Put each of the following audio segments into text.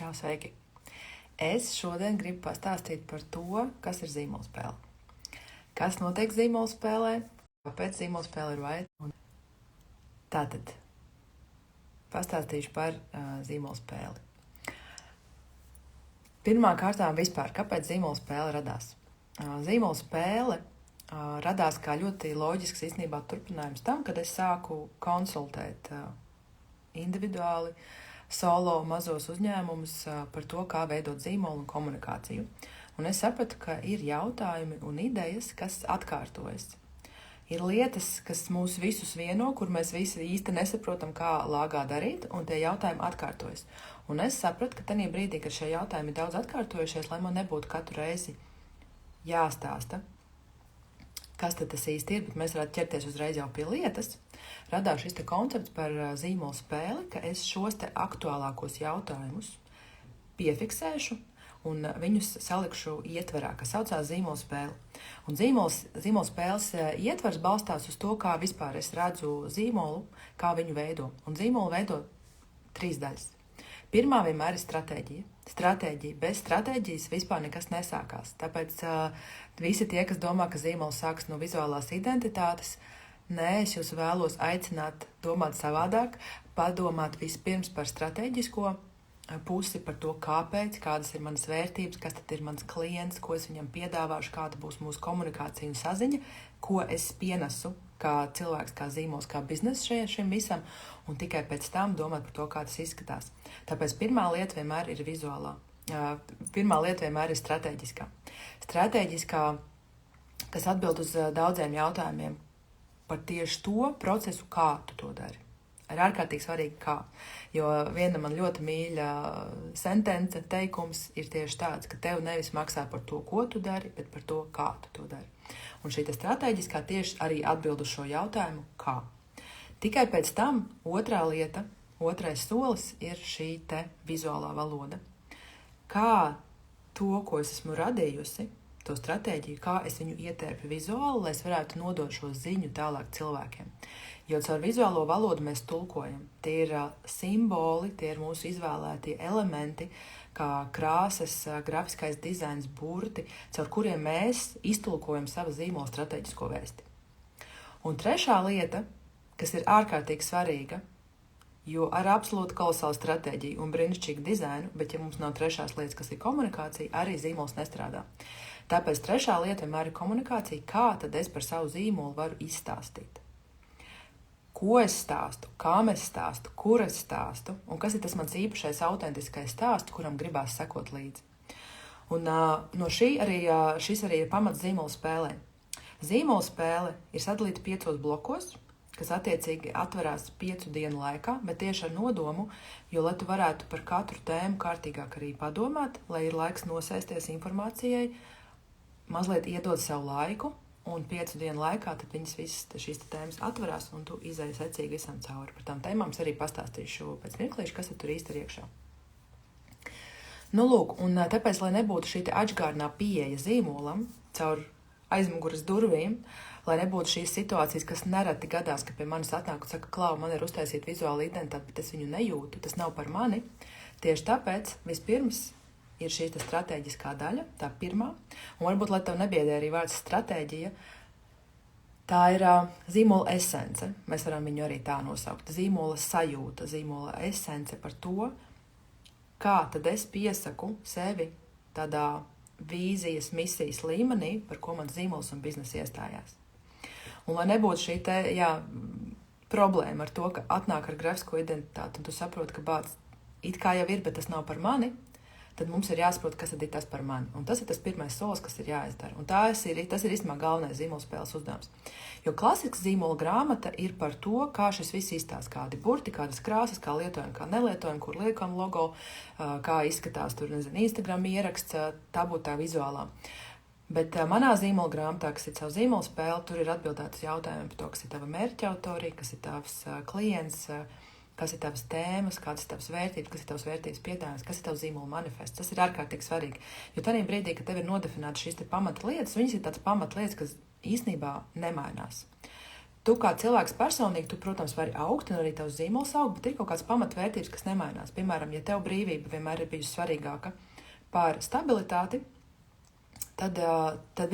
Čau, sveiki! Es šodien gribu pastāstīt par to, kas ir zīmolspēle. Kas notiek zīmolspēlē, kāpēc zīmolspēle ir vajadzīga. Tātad pastāstīšu par zīmolspēli. Pirmā kārtā vispār, kāpēc zīmolspēle radās? Zīmolspēle radās kā ļoti loģisks īstenībā turpinājums tam, kad es sāku konsultēt individuāli solo mazos uzņēmumus par to, kā veidot zīmolu un komunikāciju. Un es sapratu, ka ir jautājumi un idejas, kas atkārtojas. Ir lietas, kas mūs visus vieno, kur mēs visi īsti nesaprotam, kā lāgā darīt, un tie jautājumi atkārtojas. Un es sapratu, ka tajā brīdī, kad šie jautājumi ir daudz atkārtojušies, lai man nebūtu katru reizi jāstāsta, kas tad tas īsti ir, bet mēs varētu ķerties uzreiz jau pie lietas, radās šis te koncepts par zīmolu spēli, ka es šos te aktuālākos jautājumus piefiksēšu un viņus salikšu ietverā, kas saucās zīmolu spēle. Un zīmolu spēles ietvers balstās uz to, kā vispār es redzu zīmolu, kā viņu veido. Un zīmolu veido 3 daļas. Pirmā vienmēr ir stratēģija. Stratēģija. Bez stratēģijas vispār nekas nesākās. Tāpēc visi tie, kas domā, ka zīmols sākas no vizuālās identitātes, nē, es jūs vēlos aicināt domāt savādāk, padomāt vispirms par stratēģisko pusi, par to, kāpēc, kādas ir manas vērtības, kas tad ir mans klients, ko es viņam piedāvāšu, kāda būs mūsu komunikācija un saziņa, ko es pienesu kā cilvēks, kā zīmols, kā biznesa šim visam, un tikai pēc tam domāt par to, kā tas izskatās. Tāpēc pirmā lieta vienmēr ir vizuālā. Pirmā lieta vienmēr ir stratēģiskā. Stratēģiskā, kas atbild uz daudziem jautājumiem par tieši to procesu, kā tu to dari. Ir ārkārtīgi svarīgi kā, jo viena man ļoti mīļa sentence, teikums ir tieši tāds, ka tev nevis maksā par to, ko tu dari, bet par to, kā tu to dari. Un šī stratēģiskā tieši arī atbild uz šo jautājumu, kā. Tikai pēc tam otrā lieta, otrais solis ir šī te vizuālā valoda. Kā to, ko es esmu radījusi, to stratēģiju, kā es viņu ietērpu vizuāli, lai es varētu nodot šo ziņu tālāk cilvēkiem. Jo caur vizuālo valodu mēs tulkojam. Tie ir simboli, tie ir mūsu izvēlētie elementi, kā krāsas, grafiskais dizains, burti, caur kuriem mēs iztulkojam savu zīmola stratēģisko vēsti. Un trešā lieta, kas ir ārkārtīgi svarīga, jo ar absolūti kolosālu stratēģiju un brīnišķīgu dizainu, bet ja mums nav trešās lietas, kas ir komunikācija, arī zīmols nestrādā. Tāpēc trešā lieta vienmēr ir komunikācija, kā tad es par savu zīmolu varu izstāstīt. Ko es stāstu, kam es stāstu, kur es stāstu, un kas ir tas mans īpašais, autentiskais stāsts, kuram gribās sekot līdzi. Un no šis arī ir pamats zīmola spēlē. Zīmola spēle ir sadalīta 5 blokos, kas attiecīgi atverās 5 dienu laikā, bet tieši ar nodomu, jo, lai tu varētu par katru tēmu kārtīgāk arī padomāt, lai ir laiks nosēsties informācijai, mazliet iedod sev laiku, un 5 dienu laikā tad viņas visas šīs tēmas atverās, un tu izēji secīgi visam cauri. Par tām tēmām es arī pastāstīšu pēc mirklīša, kas tur īsti ir iekšā. Nu, lūk, un tāpēc, lai nebūtu šī atžgārnā pieeja zīmolam caur aizmuguras durvīm, lai nebūtu šīs situācijas, kas nereti gadās, ka pie manis atnāk un saka, Klau, man ir uztaisīta vizuāla identitāte, bet es viņu nejūtu, tas nav par mani. Tieši tāpēc vispirms ir šī stratēģiskā daļa, tā pirmā, un varbūt, lai tev nebiedē arī vārds stratēģija, tā ir zīmola esence, mēs varam viņu arī tā nosaukt, zīmola sajūta, zīmola esence par to, kā tad es piesaku sevi tādā vīzijas, misijas līmenī, par ko mans zīmols un biznesa iestājās. Un lai nebūtu šī problēma ar to, ka atnāk ar grafisko identitāti, un tu saproti, ka bāc, it kā jau ir, bet tas nav par mani, tad mums ir jāsaprot, kas tad ir tas par mani. Un tas ir tas pirmais solis, kas ir jāizdara. Un tas ir īstenībā galvenais zīmola spēles uzdevums. Jo klasisks zīmola grāmata ir par to, kā šis viss izstāsta, kādi burti, kādas krāsas, kā lietojam, kā nelietojam, kur liekam logo, kā izskatās tur, Instagram ieraksts, tā būtu tā vizuālā. Bet manā zīmola grāmatā, kas ir savu zīmola spēle, tur ir atbildētas jautājumi par to, kas ir tava mērķa autorija, kas ir tavs klients, kas ir tavas tēmas, kādas ir tavas vērtības, kas ir tavas vērtības piedāvājums, kas ir tavs zīmola manifests. Tas ir ārkārtīgi svarīgi. Jo tajā brīdī, kad tev ir nodefinētas šīs pamatlietas, viņas ir tādas pamatlietas, kas īstenībā nemainās. Tu kā cilvēks personīgi, tu, protams, vari augt, un arī tavs zīmols aug, bet ir kaut kāds pamatvērtības, kas nemainās. Piemēram, ja tev brīvība vienmēr ir bijusi svarīgāka par stabilitāti, tad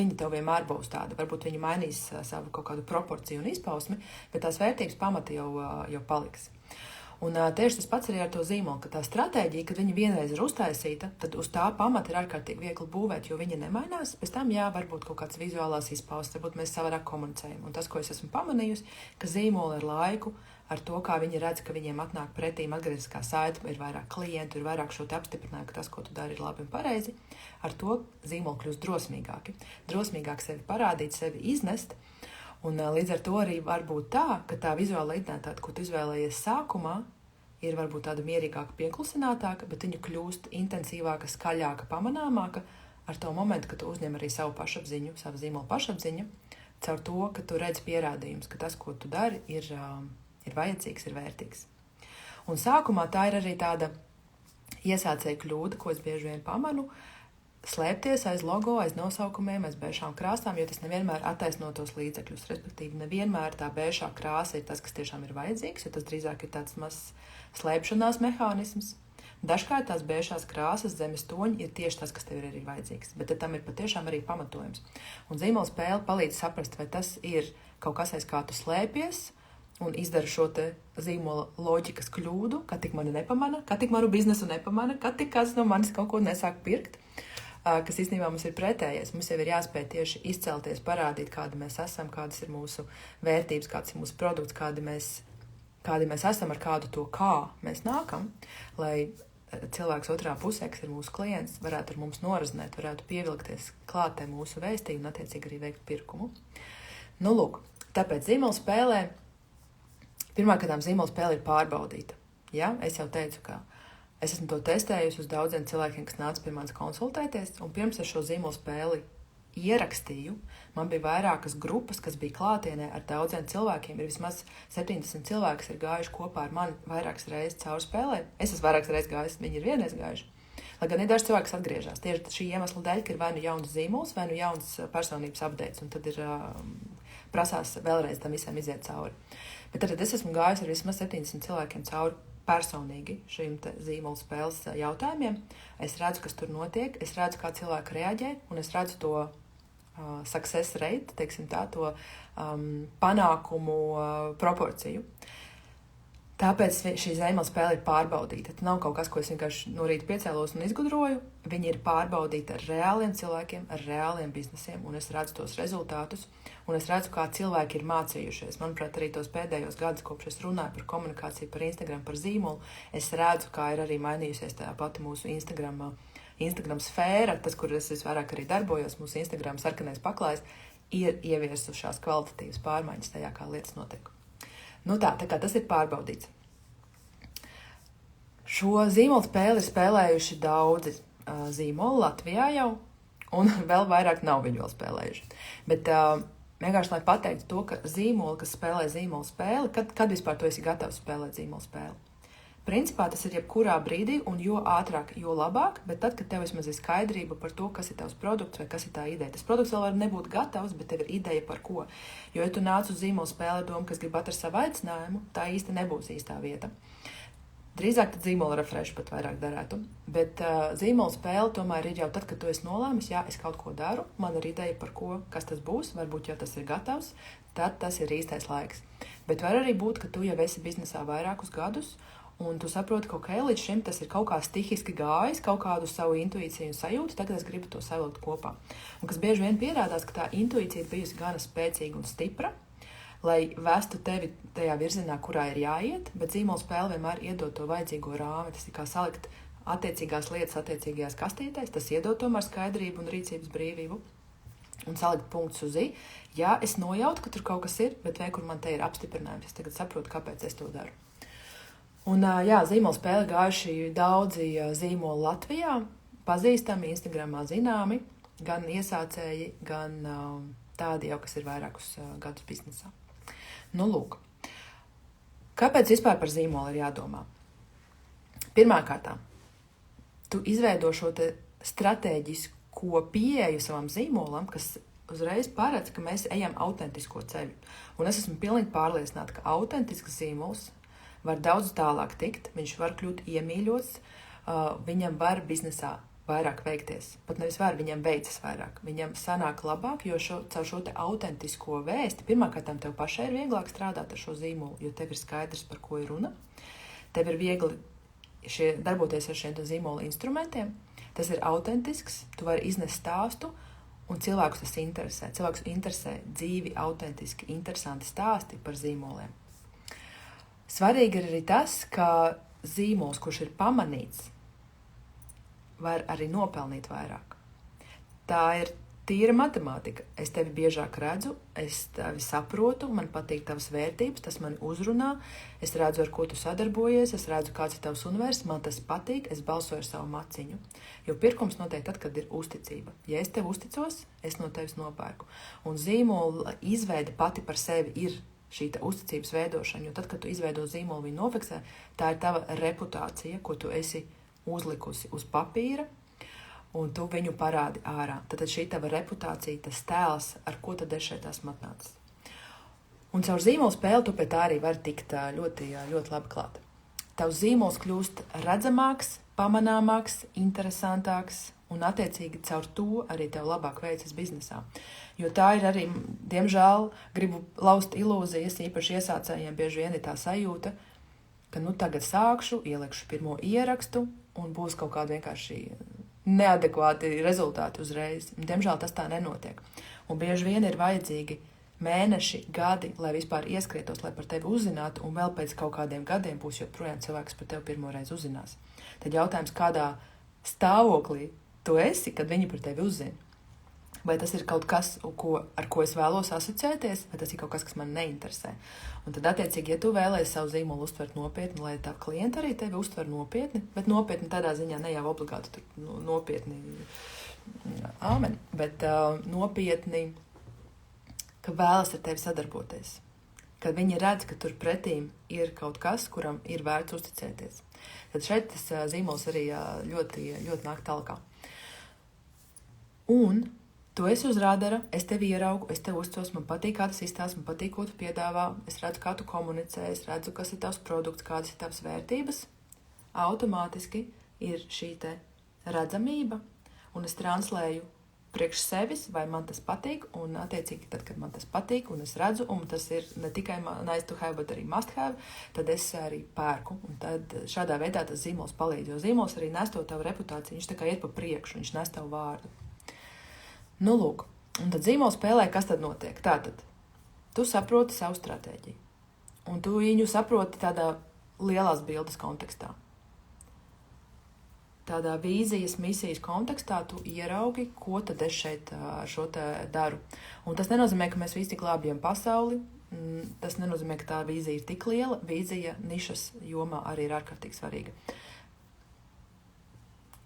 viņi tev vienmēr būs tāda. Varbūt viņi mainīs savu kaut kādu proporciju un izpausmi, bet tās vērtības pamati jau paliks. Un tieši tas pats arī ar to zīmolu, ka tā stratēģija, kad viņa vienreiz ir uztaisīta, tad uz tā pamata ir ārkārtīgi viegli būvēt, jo viņa nemainās. Pēc tam, varbūt kaut kāds vizuālās izpausmes, varbūt mēs savādāk komunicējam. Un tas, ko es esmu pamanījusi, ka zīmoli ar laiku, ar to, kā viņi redz, ka viņiem atnāk pretīm atgriezniskā saite, ir vairāk klientu, ir vairāk šo te apstiprinājumu, ka tas, ko tu dari, ir labi un pareizi, ar to zīmoli kļūst drosmīgāki. Drosmīgāk sevi parādīt, sevi iznest. Un līdz ar to arī var būt tā, ka tā vizuāla identitāte, ko tu izvēlējies sākumā, ir varbūt tāda mierīgāka, pieklusinātāka, bet viņa kļūst intensīvāka, skaļāka, pamanāmāka ar to momentu, ka tu uzņem arī savu pašapziņu, savu zīmolu pašapziņu, caur to, ka tu redz pierādījumus, ka tas, ko tu dari, ir vajadzīgs, ir vērtīgs. Un sākumā tā ir arī tāda iesācēja kļūda, ko es bieži vien pamanu, slēpties aiz logo, aiz nosaukumiem, aiz bēšām krāsām, jo tas nevienmēr attaisno tos līdzekļus. Respektīvi, nevienmēr tā bēšā krāsa ir tas, kas tiešām ir vajadzīgs, jo tas drīzāk ir tāds mazs slēpšanās mehānisms. Dažkārt tās bēšās krāsas, zemes toņi ir tieši tas, kas tev ir arī vajadzīgs, bet tam ir patiešām arī pamatojums. Un zīmola spēle palīdz saprast, vai tas ir kaut kas, aiz kā tu slēpies, un izdara šo te zīmola loģikas kļūdu, ka tik mani nepamana, ka tik manu biznesu nepamana, ka tik kāds no manis kaut ko nesāk pirkt. Kas īstenībā mums ir pretējais. Mums jau ir jāspēj tieši izcelties, parādīt, kādi mēs esam, kādas ir mūsu vērtības, kāds ir mūsu produkts, kādi mēs esam, ar kādu to kā mēs nākam, lai cilvēks otrā pusē, kas ir mūsu klients, varētu ar mums norazināt, varētu pievilkties klātē mūsu vēstījumu un attiecīgi arī veikt pirkumu. Nu, lūk, tāpēc zīmola spēlē, pirmkārt, zīmola spēle ir pārbaudīta. Ja? Es jau teicu, ka es esmu to testējusi uz daudziem cilvēkiem, kas nāca pie manis konsultēties, un pirms es šo zīmolu spēli ierakstīju, man bija vairākas grupas, kas bija klātienē ar daudziem cilvēkiem. Ir vismaz 70 cilvēki, kas ir gājuši kopā ar mani vairākas reizes caur spēlē. Es esmu vairākas reizes gājis, viņi ir vienreiz gājuši. Lai gan ir daži cilvēki, kas atgriežas. Tieši šī iemesla dēļ, ka ir vai nu jauns zīmols, vai nu jauns personības updates, un tad ir prasās vēlreiz tam visiem iziet cauri. Bet tad es esmu gājis ar vismaz 70 cilvēkiem cauri personīgi šīm zīmola spēles jautājumiem. Es redzu, kas tur notiek, es redzu, kā cilvēki reaģē, un es redzu to success rate, teiksim tā, to panākumu proporciju. Tāpēc šī zīmola spēle ir pārbaudīta. Tas nav kaut kas, ko es vienkārši no rīta piecēlos un izgudroju. Viņi ir pārbaudīti ar reāliem cilvēkiem, ar reāliem biznesiem, un es redzu tos rezultātus, un es redzu, kā cilvēki ir mācījušies. Manuprāt, arī tos pēdējos gadus, kopš es runāju par komunikāciju, par Instagram, par zīmolu, es redzu, kā ir arī mainījusies tā pati mūsu Instagram sfēra, tas, kur es visvairāk arī darbojos, mūsu Instagram sarkanais paklājs, ir ieviesušās kvalitatīvas pārmaiņas tajā, kā lietas notiek. Nu tā kā tas ir pārbaudīts. Šo zīmolu spēli ir spēlējuši daudzi zīmoli Latvijā jau, un vēl vairāk nav viņu vēl spēlējuši. Bet vienkārši, lai pateiktu to, ka zīmoli, kas spēlē zīmolu spēli, kad vispār tu esi gatavs spēlēt zīmolu spēli? Principā tas ir jebkurā brīdī, un jo ātrāk, jo labāk, bet tad, kad tev vismaz ir skaidrība par to, kas ir tavs produkts vai kas ir tā ideja. Tas produkts vēl var nebūt gatavs, bet tev ir ideja par ko. Jo, ja tu nāc uz zīmolu spēli ar domu, kas grib atrast savu aicinājumu, tā īsti nebūs īstā vieta. Drīzāk tad zīmola refresh pat vairāk darētu. Bet zīmola spēle tomēr ir jau tad, kad tu esi nolēmis, jā, es kaut ko daru, man ir ideja par ko, kas tas būs, varbūt jau tas ir gatavs, tad tas ir īstais laiks. Bet var arī būt, ka tu jau esi biznesā vairākus gadus, un tu saproti, ka līdz šim tas ir kaut kā stihiski gājis, kaut kādu savu intuīciju un sajūtu, tagad es gribu to savilkt kopā. Un kas bieži vien pierādās, ka tā intuīcija ir bijusi gana spēcīga un stipra, lai vestu tevi tajā virzienā, kurā ir jāiet, bet zīmola spēle vienmēr iedod to vajadzīgo rāmi. Tas ir kā salikt attiecīgās lietas attiecīgajās kastītēs, tas iedod tomēr skaidrību un rīcības brīvību un salikt punktus uz i. Jā, es nojautu, ka tur kaut kas ir, bet vai kur man te ir apstiprinājums, es tagad saprotu, kāpēc es to daru. Un jā, zīmola spēle gājuši daudzi zīmoli Latvijā, pazīstami, Instagramā zināmi, gan iesācēji, gan tādi jau, kas ir vairākus gadus biznesā. Nu, lūk. Kāpēc vispār par zīmolu ir jādomā? Pirmkārt, tu izveido šo te stratēģisko pieeju savam zīmolam, kas uzreiz paredz, ka mēs ejam autentisko ceļu. Un es esmu pilnīgi pārliecināta, ka autentisks zīmols var daudz tālāk tikt, viņš var kļūt iemīļots, viņam var biznesā vairāk veikties. Pat nevis var, viņam veicas vairāk. Viņam sanāk labāk, jo caur šo te autentisko vēsti, pirmkārt, tev pašai ir vieglāk strādāt ar šo zīmolu, jo tev ir skaidrs, par ko ir runa. Tev ir viegli darboties ar šiem zīmola instrumentiem. Tas ir autentisks, tu vari iznest stāstu, un cilvēkus tas interesē. Cilvēkus interesē dzīvi, autentiski, interesanti stāsti par zīmoliem. Svarīgi ir arī tas, ka zīmols, kurš ir pamanīts, var arī nopelnīt vairāk. Tā ir tīra matemātika. Es tevi biežāk redzu, es tevi saprotu, man patīk tavas vērtības, tas mani uzrunā, es redzu, ar ko tu sadarbojies, es redzu, kāds ir tavs universums, man tas patīk, es balsoju ar savu maciņu. Jo pirkums notiek tad, kad ir uzticība. Ja es tev uzticos, es no tevis nopērku. Un zīmola izveide pati par sevi ir šī uzticības veidošana, jo tad, kad tu izveido zīmolu, viņu nofiksē, tā ir tava reputācija, ko tu esi uzlikusi uz papīra, un tu viņu parādi ārā. Tad šī tava reputācija, tas tēls, ar ko tad es šeit esmu atnācis. Un caur zīmolu spēli tu pie tā arī vari tikt ļoti, ļoti labi klāt. Tavs zīmols kļūst redzamāks, pamanāmāks, interesantāks, un attiecīgi caur to arī tev labāk veicas biznesā. Jo tā ir arī, diemžēl, gribu laust ilūzijas, īpaši iesācējiem bieži vien ir tā sajūta, ka tagad sākšu, ielikšu pirmo ierakstu, un būs kaut kādi vienkārši neadekvāti rezultāti uzreiz. Diemžēl tas tā nenotiek. Un bieži vien ir vajadzīgi mēneši, gadi, lai vispār ieskrietos, lai par tevi uzzinātu, un vēl pēc kaut kādiem gadiem būs joprojām cilvēks par tevi pirmoreiz uzzinās. Tad jautājums, kādā stāvoklī tu esi, kad viņi par tevi uzzina? Vai tas ir kaut kas, ar ko es vēlos asociēties, vai tas ir kaut kas, kas man neinteresē. Un tad, attiecīgi, ja tu vēlēsi savu zīmolu uztvert nopietni, lai tā klienta arī tevi uztver nopietni, bet nopietni tādā ziņā ne jau obligāti nopietni, amen, bet nopietni, ka vēlas ar tevi sadarboties. Kad viņi redz, ka tur pretīm ir kaut kas, kuram ir vērts uzticēties. Tad šeit tas zīmols arī ļoti, ļoti nāk talkā. Un tu esi uz radara, es tevi ieraugu, es tevi uzticos, man patīk, kā tas izstāsta, man patīk, ko tu piedāvā, es redzu, kā tu komunicē, es redzu, kas ir tavs produkts, kādas ir tavas vērtības. Automātiski ir šī te redzamība, un es translēju priekš sevis, vai man tas patīk, un attiecīgi tad, kad man tas patīk, un es redzu, un tas ir ne tikai nice to have, bet arī must have, tad es arī pērku, un tad šādā veidā tas zīmols palīdz, jo zīmols arī nes to tavu reputāciju, viņš tā kā iet pa priekšu, viņš nes tavu vārdu. Nu, lūk, un tad zīmola spēlē, kas tad notiek? Tātad, tu saproti savu stratēģiju, un tu viņu saproti tādā lielās bildes kontekstā. Tādā vīzijas, misijas kontekstā tu ieraugi, ko tad es šeit ar šo te daru. Un tas nenozīmē, ka mēs visi tik glābjam pasauli, tas nenozīmē, ka tā vīzija ir tik liela, vīzija nišas jomā arī ir ārkārtīgi svarīga.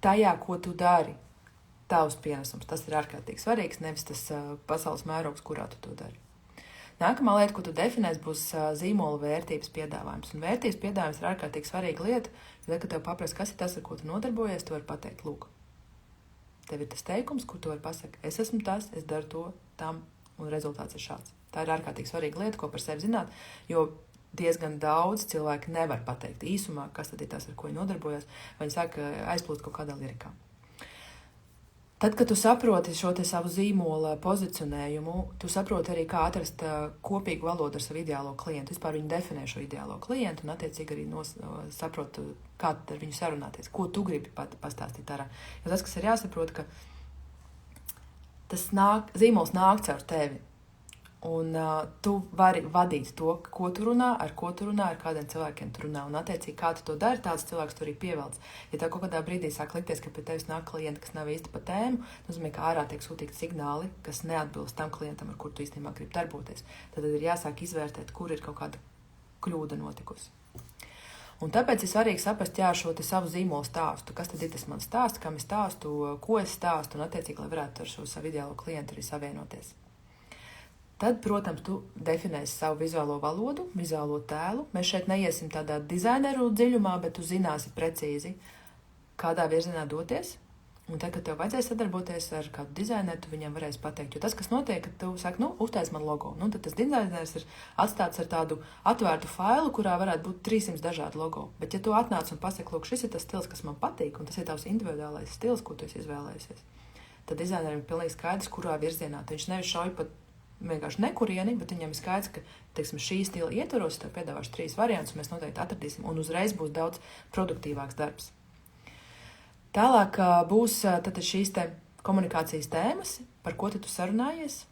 Tajā, ko tu dari, tavs pienesums, tas ir ārkārtīgi svarīgs, nevis tas pasaules mērogs, kurā tu to dari. Nākamā lieta, ko tu definēsi, būs zīmola vērtības piedāvājums. Un vērtības piedāvājums ir ārkārtīgi svarīga lieta, jo, kad tev paprast, kas ir tas, ar ko tu nodarbojies, tu vari pateikt, lūk, tev ir tas teikums, kur tu vari pasakt, es esmu tas, es daru to, tam, un rezultāts ir šāds. Tā ir ārkārtīgi svarīga lieta, ko par sevi zināt, jo diezgan daudz cilvēki nevar pateikt īsumā, kas tad ir tas, ar ko viņi nodarbojas, vai viņi sāk aizplūst kaut kādā lirikā. Tad, kad tu saproti šo te savu zīmola pozicionējumu, tu saproti arī, kā atrast kopīgu valodu ar savu ideālo klientu. Vispār viņi definē šo ideālo klientu un attiecīgi arī saproti, kā ar viņu sarunāties, ko tu gribi pastāstīt ārā. Jo tas, kas ir jāsaprot, ka tas zīmols nāk caur tevi. Un tu vari vadīt to, ko tu runā, ar kādiem cilvēkiem tu runā. Un attiecīgi, kā tu to dari, tāds cilvēks tu arī pievelc. Ja tev kaut kādā brīdī sāk likties, ka pie tevis nāk klienti, kas nav īsti pa tēmu, nozīmē, ka ārā tiek sūtīti signāli, kas neatbilst tam klientam, ar kur tu īstenībā gribi darboties. Tad ir jāsāk izvērtēt, kur ir kaut kāda kļūda notikusi. Un tāpēc ir svarīgi saprast, šo te savu zīmolu stāstu. Kas tad ir tas mans stāsts, kam es stāstu, ko es stāstu, un attiecīgi, lai varētu ar šo savu ideālo klientu arī savienoties. Tad, protams, tu definēsi savu vizuālo valodu, vizuālo tēlu. Mēs šeit neiesim tādā dizaineru dziļumā, bet tu zināsi precīzi, kādā virzienā doties Un tad, kad tev vajadzēs sadarboties ar kādu dizaineru, tu viņam varēsi pateikt. Jo tas, kas notiek, kad tu saki, uztais man logo, tad tas dizainers ir atstāts ar tādu atvērtu failu, kurā varētu būt 300 dažādi logo. Bet, ja tu atnāc un pasaki, lūk, šis ir tas stils, kas man patīk, un tas ir tavs individuālais stils, ko tu esi izvēlējies, tad dizainerim ir pilnīgi skaidrs, kurā virzienā. Viņš nevis šauj pat vienkārši nekurieni, bet viņam ir skaidrs, ka, teiksim, šī stila ietvaros, tev piedāvāšu 3 variantus, un mēs noteikti atradīsim, un uzreiz būs daudz produktīvāks darbs. Tālāk būs tad šīs te komunikācijas tēmas, par ko tu sarunājies,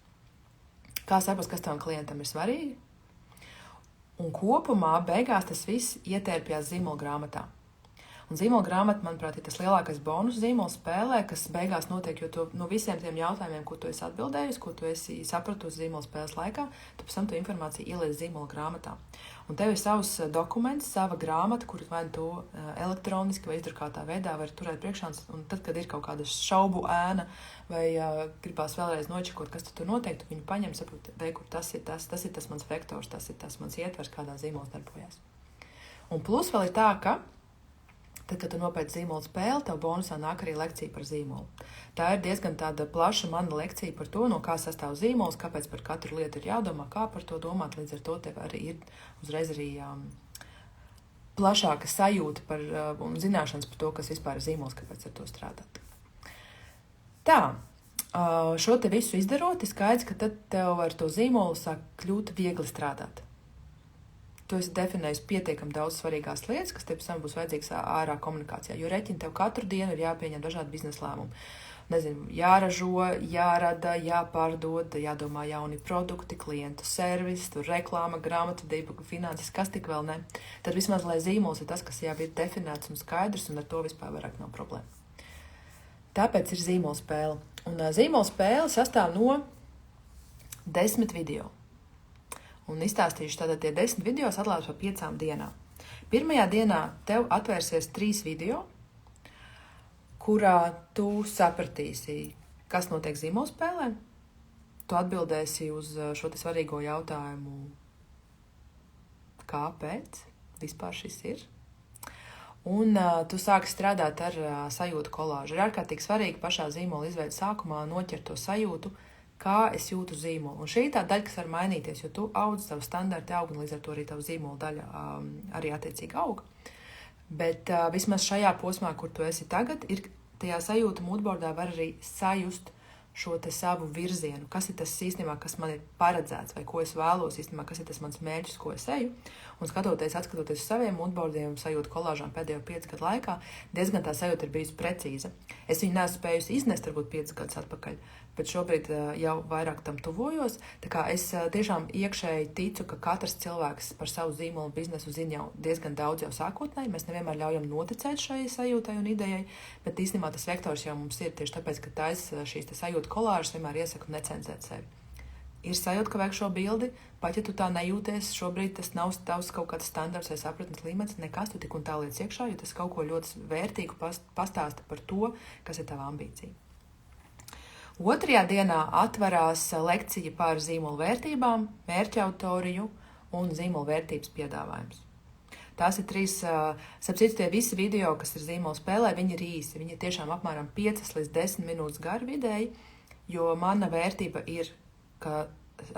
kā saprast, kas tavam klientam ir svarīgi. Un kopumā beigās tas viss ietērpjās zīmolgrāmatā. Un zīmolgrāmata, manuprāt, ir tas lielākais bonus zīmola spēlē, kas beigās notiek, jo tu no visiem tiem jautājumiem, ko tu esi atbildējusi, ko tu esi sapratusi zīmola spēles laikā, tu pēc tam tu informāciju ieliec zīmola grāmatā. Un tev ir savs dokuments, sava grāmata, kur vai tu elektroniski vai izdrukātā veidā var turēt priekšā, un tad, kad ir kaut kāda šaubu ēna vai gribās vēlreiz nočekot, kas tu tur notiek, tu viņu paņem, saprot, kur tas ir tas mans vektors, tas ir tas mans ietvers, kādā zīmols darbojas. Un plus vēl ir tā, ka tad, kad tu nopēc zīmola spēli, tev bonusā nāk arī lekcija par zīmolu. Tā ir diezgan tāda plaša mana lekcija par to, no kā sastāv zīmols, kāpēc par katru lietu ir jādomā, kā par to domāt. Līdz ar to tev arī ir uzreiz arī plašāka sajūta par un zināšanas par to, kas vispār ir zīmols, kāpēc ar to strādāt. Tā, šo te visu izdarot, ir skaidrs, ka tad tev ar to zīmolu sāk kļūt viegli strādāt. Tu esi definējis pietiekami daudz svarīgās lietas, kas tev pēc tam būs vajadzīgas ārā komunikācijā, jo reķini tev katru dienu ir jāpieņem dažādi biznesa lēmumi. Nezinu, jāražo, jārada, jāpārdod, jādomā jauni produkti, klientu servis, tur reklāma, grāmatvedība, finanses, kas tik vēl ne. Tad vismaz, lai zīmols ir tas, kas jau ir definēts un skaidrs, un ar to vispār vairāk nav problēma. Tāpēc ir zīmola spēle. Un zīmola spēle sastāv no 10 video. Un izstāstīšu tātad tie 10 video sadalās pa 5 dienām. Pirmajā dienā tev atvērsies 3 video, kurā tu sapratīsi, kas notiek zīmolspēlē. Tu atbildēsi uz šo te svarīgo jautājumu, kāpēc vispār šis ir. Un tu sāki strādāt ar sajūtu kolāžu. Ir ārkārtīgi svarīgi pašā zīmola izveidas sākumā noķert to sajūtu, kā es jūtu zīmolu. Un šī ir tā daļa, kas var mainīties, jo tu audz, tavu standarti aug, un līdz ar to arī tavu zīmola daļa arī attiecīgi aug. Bet vismaz šajā posmā, kur tu esi tagad, ir tajā sajūta moodboardā var arī sajust šo te savu virzienu, kas ir tas īstenībā, kas man ir paredzēts, vai ko es vēlos īstenībā, kas ir tas mans mērķis, ko es eju. Un atskatoties uz saviem moodboardiem, sajūtu kolāžām pēdējo 5 gadu laikā, diezgan tā sajūta ir bijusi precīza. Es viņu neesmu spējusi iznest, varbūt 5 gadus atpakaļ, bet šobrīd jau vairāk tam tuvojos. Tā kā es tiešām iekšēji ticu, ka katrs cilvēks par savu zīmolu biznesu zina jau diezgan daudz jau sākotnēji. Mēs nevienmēr ļaujam noticēt šai sajūtai un idejai, bet īstenībā tas vektors jau mums ir tieši tāpēc, ka taisa šīs sajūtu kolāžas, vienmēr iesaku necenzēt sevi. Ir sajūta, ka vajag šo bildi, pat ja tu tā nejūties, šobrīd tas nav tavs kaut kāds standarts vai sapratnes līmenis, nekas, tu tik un tā liec iekšā, jo tas kaut ko ļoti vērtīgu pastāsta par to, kas ir tava ambīcija. Otrajā dienā atverās lekcija par zīmolu vērtībām, mērķautoriju un zīmolu vērtības piedāvājums. Tās ir 3, sapcīt, tie visi video, kas ir zīmola spēlē, viņi ir īsi. Viņi ir tiešām apmēram 5 līdz 10 minūtes gari vidēji, jo mana vērtība ir, ka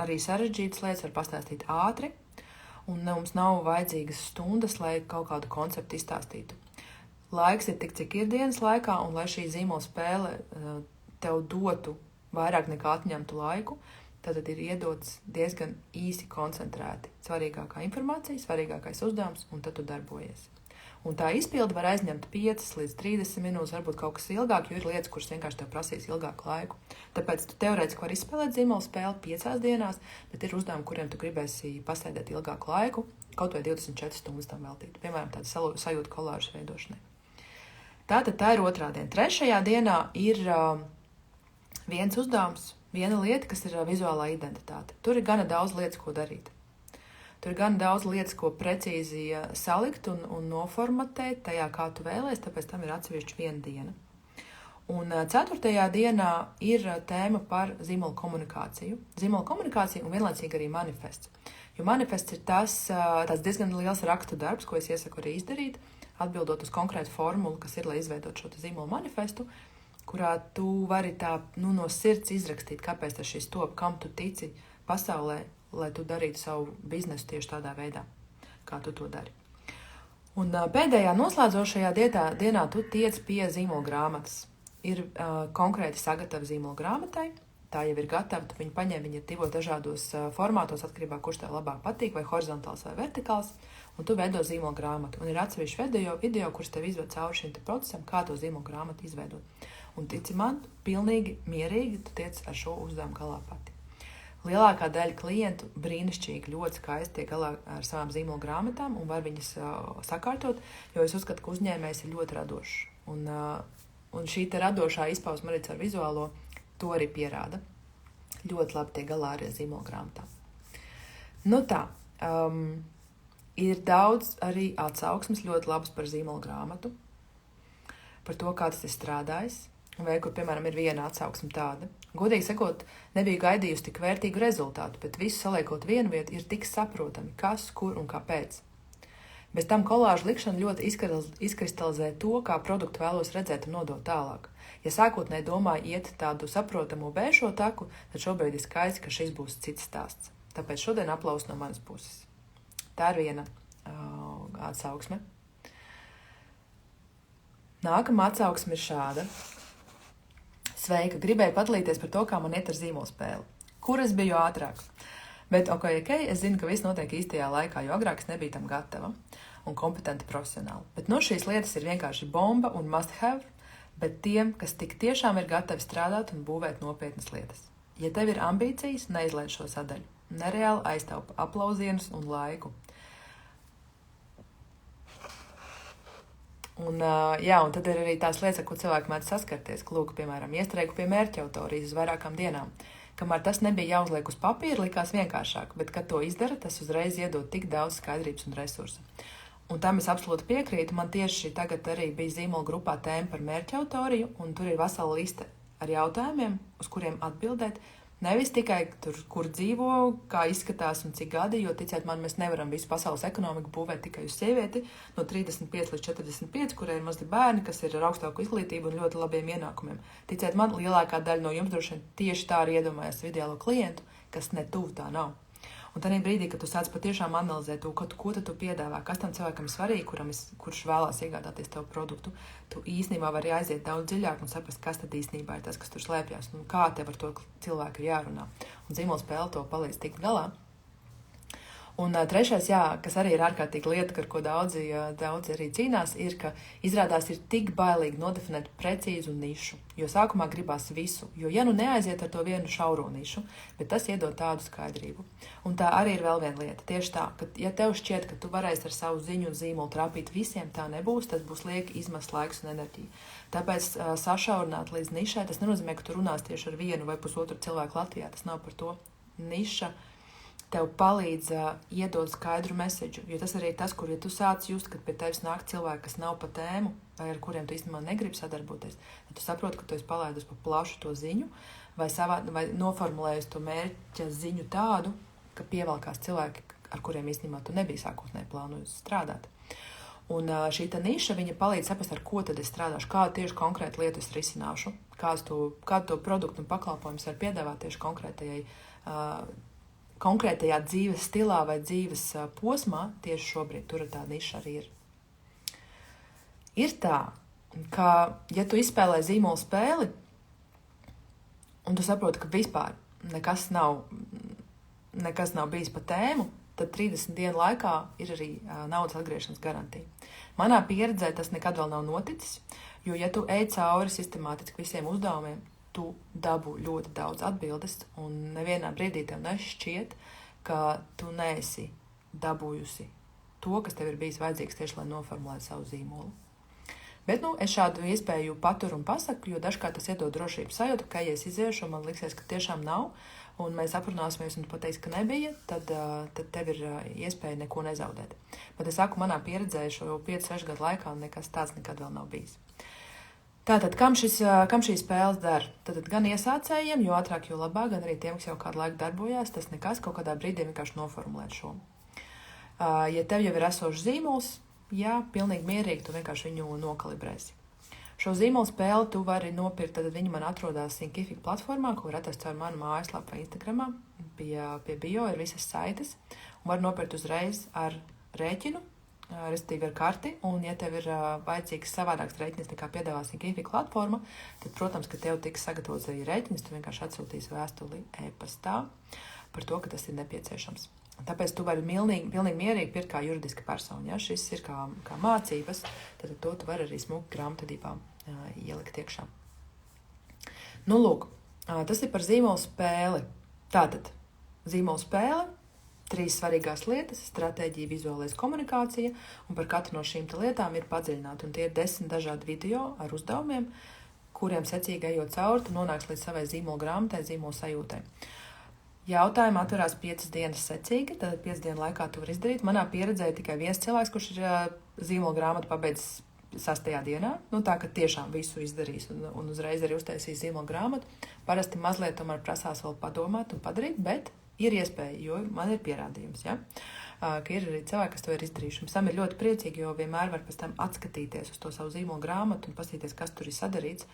arī sarežģītas lietas var pastāstīt ātri, un mums nav vajadzīgas stundas, lai kaut kādu konceptu izstāstītu. Laiks ir tik, cik ir dienas laikā, un lai šī zīmola spēle tev dotu vairāk nekā atņemtu laiku, tad ir iedots diezgan īsi koncentrēti. Svarīgākā informācija, svarīgākais uzdevums, un tad tu darbojies. Un tā izpilde var aizņemt 5 līdz 30 minūtes, varbūt kaut kas ilgāk, jo ir lietas, kuras vienkārši tev prasīs ilgāku laiku. Tāpēc tu teorētiski vari izspēlēt zīmola spēli 5 dienās, bet ir uzdevumi, kuriem tu gribēsi pasēdēt ilgāku laiku, kaut vai 24 stundas tam veltīt. Piemēram, tāda sajūta kolāžas veidošanai. Tātad tā ir otrā diena. Trešajā dienā ir viens uzdevums, viena lieta, kas ir vizuālā identitāte. Tur ir gana daudz lietas, ko darīt. Tur ir gan daudz lietas, ko precīzi salikt un noformatēt tajā, kā tu vēlēsi, tāpēc tam ir atsevišķi viena diena. Un 4. dienā ir tēma par zīmola komunikāciju. Zīmola komunikācija un vienlaicīgi arī manifests. Jo manifests ir tāds diezgan liels rakstu darbs, ko es iesaku arī izdarīt, atbildot uz konkrētu formulu, kas ir, lai izveidot šo zīmola manifestu, kurā tu vari tā no sirds izrakstīt, kāpēc tas šis top, kam tu tici pasaulē, lai tu darītu savu biznesu tieši tādā veidā, kā tu to dari. Un pēdējā noslēdzošajā dienā tu tiec pie zīmola grāmatas. Ir konkrēti sagatava zīmola grāmatai, tā jau ir gatava, tu viņu paņem, viņa ir divos dažādos formātos, atkarībā, kurš tev labāk patīk, vai horizontāls vai vertikāls, un tu veido zīmola grāmatu. Un ir atsevišķi video, kurš tev izved cauri šim procesam, kā to zīmola grāmatu izveidot. Un tici man, pilnīgi mierīgi tu tiec ar šo uzdevumu galā pati. Lielākā daļa klientu brīnišķīgi, ļoti skaisti tiek galā ar savām zīmola grāmatām un var viņas sakārtot, jo es uzskatu, ka uzņēmējs ir ļoti radošs. Un šī te radošā izpausme arī ar vizuālo to arī pierāda. Ļoti labi tiek galā ar zīmola grāmatām. Nu tā, ir daudz arī atsauksmes ļoti labas par zīmola grāmatu, par to, kā tas ir strādājis, vai kur, piemēram, ir viena atsauksme tāda. Godīgi sakot, nebija gaidījusi tik vērtīgu rezultātu, bet visu saliekot vienu vietu ir tik saprotami, kas, kur un kāpēc. Bez tam kolāžu likšana ļoti izkristalizē to, kā produktu vēlos redzēt un nodot tālāk. Ja sākotnēji domāju iet tādu saprotamu bēšo taku, tad šobrīd ir skaidrs, ka šis būs cits stāsts. Tāpēc šodien aplausi no manas puses. Tā ir viena atsauksme. Nākamā atsauksme ir šāda. Sveika, gribēju padalīties par to, kā man iet ar zīmolspēli. Kur es biju ātrāk? Bet, ok, es zinu, ka viss notiek īstajā laikā, jo agrāk es nebiju tam gatava un kompetenti profesionāli. Bet šīs lietas ir vienkārši bomba un must have, bet tiem, kas tik tiešām ir gatavi strādāt un būvēt nopietnas lietas. Ja tev ir ambīcijas, neizlaid šo sadaļu. Nereāli aiztaupa aplausienus un laiku. Un tad ir arī tās lietas, ar ko cilvēki mēdz saskarties. Lūk, piemēram, iestrēgu pie mērķa autorijas uz vairākām dienām. Kamēr tas nebija jāuzliek uz papīra, likās vienkāršāk, bet, kad to izdara, tas uzreiz iedod tik daudz skaidrības un resursu. Un tam es absolūti piekrītu. Man tieši tagad arī bija zīmola grupā tēma par mērķa autoriju, un tur ir vesela liste ar jautājumiem, uz kuriem atbildēt. Nevis tikai tur, kur dzīvo, kā izskatās un cik gadi, jo, ticiet man, mēs nevaram visu pasaules ekonomiku būvēt tikai uz sievieti no 35 līdz 45, kurai ir mazi bērni, kas ir ar augstāku izglītību un ļoti labiem ienākumiem. Ticiet man, lielākā daļa no jums droši vien tieši tā arī iedomājas ideālo klientu, kas ne tuvu tā nav. Un tajā brīdī, kad tu sāc patiešām analizēt to, ko tu piedāvā, kas tam cilvēkam ir svarīgi, kurš vēlās iegādāties tavu produktu, tu īstenībā vari aiziet daudz dziļāk un saprast, kas tad īstenībā ir tas, kas tur slēpjas, un kā tev ar to cilvēku ir jārunā. Un zīmolspēle to palīdz tikt galā. Un trešais, kas arī ir ārkārtīgi lieta, ar ko daudzi arī cīnās, ir, ka izrādās ir tik bailīgi nodefinēt precīzu nišu, jo sākumā gribās visu, jo neaiziet ar to vienu šauro nišu, bet tas iedod tādu skaidrību. Un tā arī ir vēl viena lieta, tieši tā, ka ja tev šķiet, ka tu varēsi ar savu ziņu un zīmolu trāpīt visiem, tā nebūs, tas būs lieki izmest laiks un enerģiju. Tāpēc sašaurināt līdz nišai, tas nenozīmē, ka tu runās tieši ar vienu vai pusotru cilvēku Latvijā, tas nav par to. Niša tev palīdz iedot skaidru meseģu, jo tas arī ir tas, kur, ja tu sāc just, kad pie tevis nāk cilvēki, kas nav pa tēmu, vai ar kuriem tu īstenībā negribi sadarboties, tad tu saproti, ka tu esi palaidus pa plašu to ziņu, vai noformulējusi to mērķa ziņu tādu, ka pievalkās cilvēki, ar kuriem īstenībā tu nebija sākotnēji plānojis strādāt. Un šī niša, viņa palīdz saprast, ar ko tad es strādāšu, kādu tieši konkrētu lietu es risināšu, kādu to produktu un pakalpojumus var piedāvāt tieši konkrētajā dzīves stilā vai dzīves posmā, tieši šobrīd tur tā niša arī ir. Ir tā, ka, ja tu izspēlē zīmola spēli, un tu saproti, ka vispār nekas nav bijis pa tēmu, tad 30 dienu laikā ir arī naudas atgriešanas garantija. Manā pieredzē tas nekad vēl nav noticis, jo, ja tu ej cauri sistemātiski visiem uzdevumiem, tu dabū ļoti daudz atbildes, un nevienā brīdī tev nešķiet, ka tu neesi dabūjusi to, kas tev ir bijis vajadzīgs tieši, lai noformulētu savu zīmolu. Bet, es šādu iespēju paturu un pasaku, jo dažkārt tas iedod drošības sajūtu, ka, ja es iziešu, un man liksies, ka tiešām nav, un mēs aprunāsimies, un tu pateiks, ka nebija, tad tev ir iespēja neko nezaudēt. Bet es saku, manā pieredzē šo 5-6 gadu laikā nekas tāds nekad vēl nav bijis. Tātad, kam šī spēles dara? Tad gan iesācējiem, jo ātrāk, jo labāk, gan arī tiem, kas jau kādu laiku darbojās, tas nekas kaut kādā brīdī vienkārši noformulēt šo. Ja tev jau ir esošs zīmols, pilnīgi mierīgi, tu vienkārši viņu nokalibrēsi. Šo zīmolu spēli tu vari nopirkt, tad viņi man atrodas Thinkific platformā, ko var atrast caur manu mājaslapu vai Instagramā. Pie bio ir visas saites, un var nopirkt uzreiz ar rēķinu, respektīvi ar karti, un ja tev ir vajadzīgs savādāks rēķins nekā piedāvā Thinkific platforma, tad, protams, ka tev tiks sagatavots arī rēķins, tu vienkārši atsūtīsi vēstuli e-pastā par to, ka tas ir nepieciešams. Tāpēc tu vari pilnīgi mierīgi pirkt kā juridiska persona. Ja? Šis ir kā mācības, tad to tu vari arī smuki grāmatvedībā ielikt iekšā. Nu, lūk, tas ir par zīmolu spēli. Tātad, zīmolu spēle, 3 svarīgās lietas, stratēģija, vizuālais komunikācija, un par katru no šīm lietām ir padziļināti. Un tie ir 10 dažādi video ar uzdevumiem, kuriem secīgi ejot cauri, tu nonāks līdz savai zīmolu grāmatai, zīmolu sajūtai. Jautājumi atverās 5 dienas secīgi, tad 5 dienu laikā tu vari izdarīt. Manā pieredzē ir tikai viens cilvēks, kurš ir zīmola grāmatu pabeidzis 6. dienā. Nu, tā, ka tiešām visu izdarīs un uzreiz arī uztaisīs zīmola grāmatu. Parasti mazliet tomēr prasās vēl padomāt un padarīt, bet ir iespēja, jo man ir pierādījums, ja? Ka ir arī cilvēki, kas to ir izdarījuši. Un sam ir ļoti priecīgi, jo vienmēr var pēc tam atskatīties uz to savu zīmola grāmatu un paskatīties, kas tur ir sadarīts.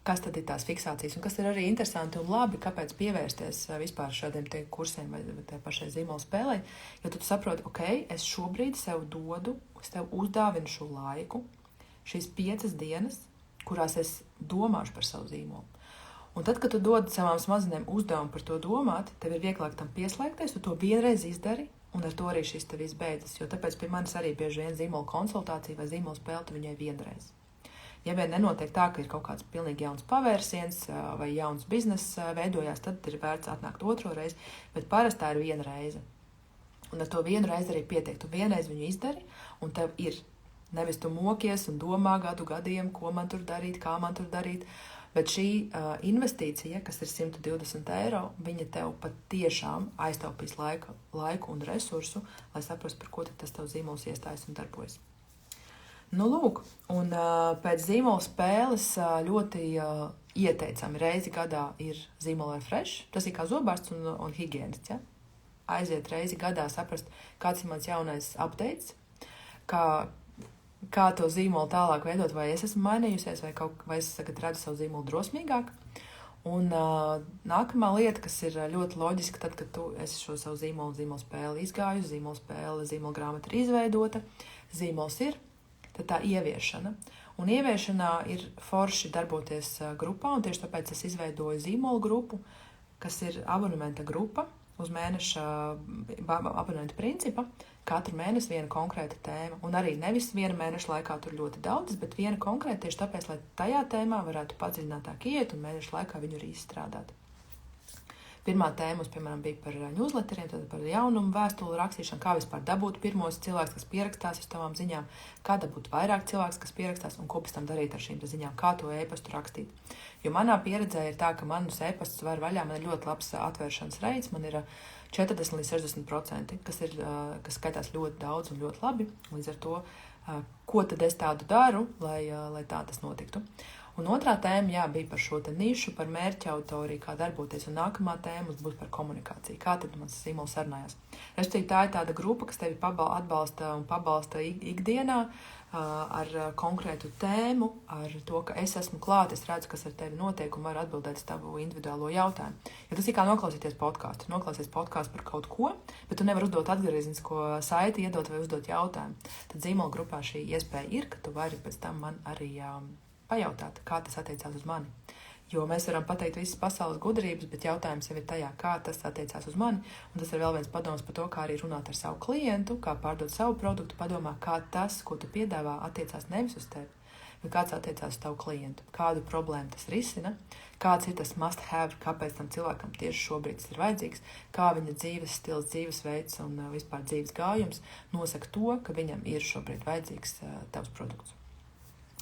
Kas tad ir tās fiksācijas, un kas ir arī interesanti un labi, kāpēc pievērsties vispār šādiem kursiem vai tai pašai zīmola spēlei, jo tu saproti, ok, es šobrīd sev dodu, es tev uzdāvinu šo laiku, šīs 5 dienas, kurās es domāšu par savu zīmolu. Un tad, kad tu dod savām smadzenēm uzdevumu par to domāt, tev ir vieglāk tam pieslēgties, tu to vienreiz izdari, un ar to arī šis tev izbeidzas, jo tāpēc pie manis arī bieži vien zīmola konsultācija vai zīmola spēle tu viņai vienreiz. Ja vien nenotiek tā, ka ir kaut kāds pilnīgi jauns pavērsiens vai jauns bizness veidojās, tad ir vērts atnākt otro reizi, bet parasti tā ir viena reize. Un ar to vienu reizi arī pietiek. Tu vienreiz viņu izdari, un tev ir. Nevis tu mokies un domā gadiem, ko man tur darīt, kā man tur darīt, bet šī investīcija, kas ir 120 €, viņa tev pat tiešām aiztaupīs laiku un resursu, lai saprastu, par ko tas tev zīmols iestājas un darbojas. Nu, lūk, un pēc zīmola spēles ļoti ieteicami reizi gadā ir zīmola refresh. Tas ir kā zobārsts un higiēnists, ja? Aiziet reizi gadā saprast, kāds ir mans jaunais updates, kā to zīmolu tālāk veidot, vai es esmu mainījusies, vai es tagad redzu savu zīmolu drosmīgāk. Un nākamā lieta, kas ir ļoti loģiska, tad, kad tu esi šo savu zīmolu spēli izgājusi, zīmola grāmata ir izveidota, zīmols ir, tad tā ieviešana. Un ieviešanā ir forši darboties grupā, un tieši tāpēc es izveidoju zīmolu grupu, kas ir abonementa grupa uz mēneša abonenta principa. Katru mēnesi viena konkrēta tēma, un arī nevis viena mēneša laikā tur ļoti daudz, bet viena konkrēta tieši tāpēc, lai tajā tēmā varētu padziļinātāk iet un mēneša laikā viņu arī izstrādāt. Pirmā tēma, piemēram, bija par newsletteriem, tad par jaunumu vēstuli rakstīšanu, kā vispār dabūt pirmos cilvēkus, kas pierakstās uz tavām ziņām, kā dabūt vairāk cilvēkus, kas pierakstās, un ko pēc tam darīt ar šīm ziņām, kā to e-pastu rakstīt. Jo manā pieredzē ir tā, ka manus e-pastus var vaļā, man ir ļoti labs atvēršanas reids, man ir 40 līdz 60%, kas skaitās ļoti daudz un ļoti labi. Līdz ar to, ko tad es tādu daru, lai tā tas notiktu. Un otrā tēma, bija par šo te nišu, par mērķa autoriju, kā darboties, un nākamā tēma būs par komunikāciju. Kā tad mans zīmols sarunājās? Respektīvi, tā ir tāda grupa, kas tevi atbalsta un pabalsta ikdienā ar konkrētu tēmu, ar to, ka es esmu klāt, es redzu, kas ar tevi notiek un varu atbildēt uz tavu individuālo jautājumu. Jo tas ir kā noklausīties podkāstu. Noklausies podkāstu par kaut ko, bet tu nevari uzdot atgriezenisko saiti, iedot vai uzdot jautājumu. Tad zīmola grupā šī iespēja ir, ka tu vari pēc tam man arī pajautāt, kā tas attiecās uz mani. Jo mēs varam pateikt visas pasaules gudrības, bet jautājums jau ir tajā, kā tas attiecās uz mani. Un tas ir vēl viens padoms par to, kā arī runāt ar savu klientu, kā pārdot savu produktu, padomā, kā tas, ko tu piedāvā, attiecās nevis uz tevi, bet kāds attiecās uz tavu klientu, kādu problēmu tas risina, kāds ir tas must have, kāpēc tam cilvēkam tieši šobrīd tas ir vajadzīgs, kā viņa dzīves stils, dzīvesveids un vispār dzīves gājums nosaka to, ka viņam ir šobrīd vajadzīgs tavs produkts.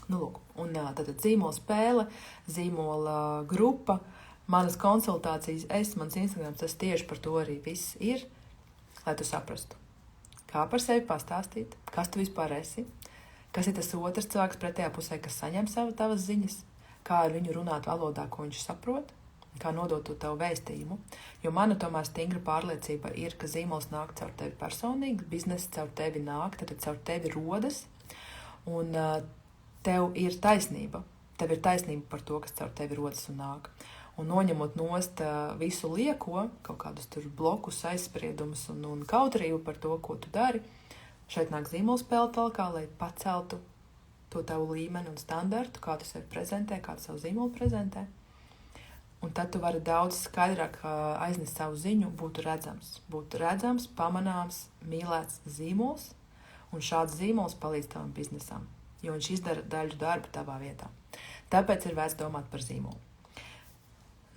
Nu, lūk, un tātad zīmola spēle, zīmola grupa, manas konsultācijas, mans Instagrams, tas tieši par to arī viss ir, lai tu saprastu, kā par sevi pastāstīt, kas tu vispār esi, kas ir tas otrs cilvēks pretējā pusē, kas saņem tavas ziņas, kā ar viņu runāt valodā, ko viņš saprot, kā nodot to tavu vēstījumu. Jo mana tomēr stingra pārliecība ir, ka zīmols nāk caur tevi personīgi, biznesa caur tevi nāk, tad caur tevi rodas, un tev ir taisnība. Tev ir taisnība par to, kas caur tevi rodas un nāk. Un noņemot nost visu lieko, kaut kādus tur blokus, aizspriedumus un kautrību par to, ko tu dari, šeit nāk zīmolspēle talkā, lai paceltu to tavu līmeni un standartu, kā tu sevi prezentē, kā tu savu zīmolu prezentē. Un tad tu vari daudz skaidrāk aiznest savu ziņu, būt redzams, pamanāms, mīlēts zīmols, un šāds zīmols palīdz tavam biznesam, jo viņš izdara daļu darba tavā vietā. Tāpēc ir vērts domāt par zīmolu.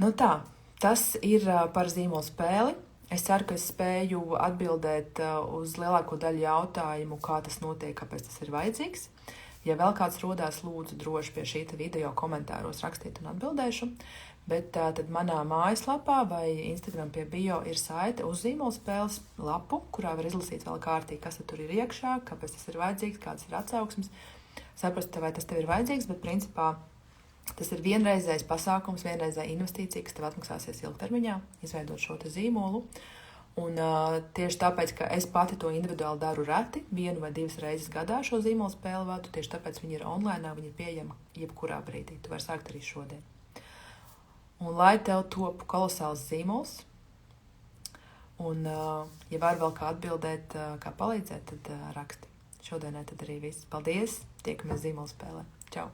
Nu tā, tas ir par zīmolu spēli. Es ceru, ka es spēju atbildēt uz lielāko daļu jautājumu, kā tas notiek, kāpēc tas ir vajadzīgs. Ja vēl kāds rodās, lūdzu droši pie šī video komentāros rakstīt un atbildēšu. Bet tad manā mājaslapā vai Instagram pie bio ir saite uz zīmolu spēles lapu, kurā var izlasīt vēl kārtīgi, kas tur ir iekšā, kāpēc tas ir vajadzīgs, kādas ir atsauksmes. Saprast, vai tas tev ir vajadzīgs, bet principā tas ir vienreizējs pasākums, vienreizēja investīcija, kas tev atmaksāsies ilgtermiņā, izveidot šo te zīmolu. Un tieši tāpēc, ka es pati to individuāli daru reti, 1 vai 2 reizes gadā šo zīmolu spēli vadu, tieši tāpēc viņi ir online, viņi ir pieejama jebkurā brīdī. Tu vari sākt arī šodien. Un lai tev top kolosāls zīmols, un ja var vēl kā atbildēt, kā palīdzēt, tad raksti. Šodienai tad arī viss. Paldies, tiekamies zīmolu spēlē. Čau!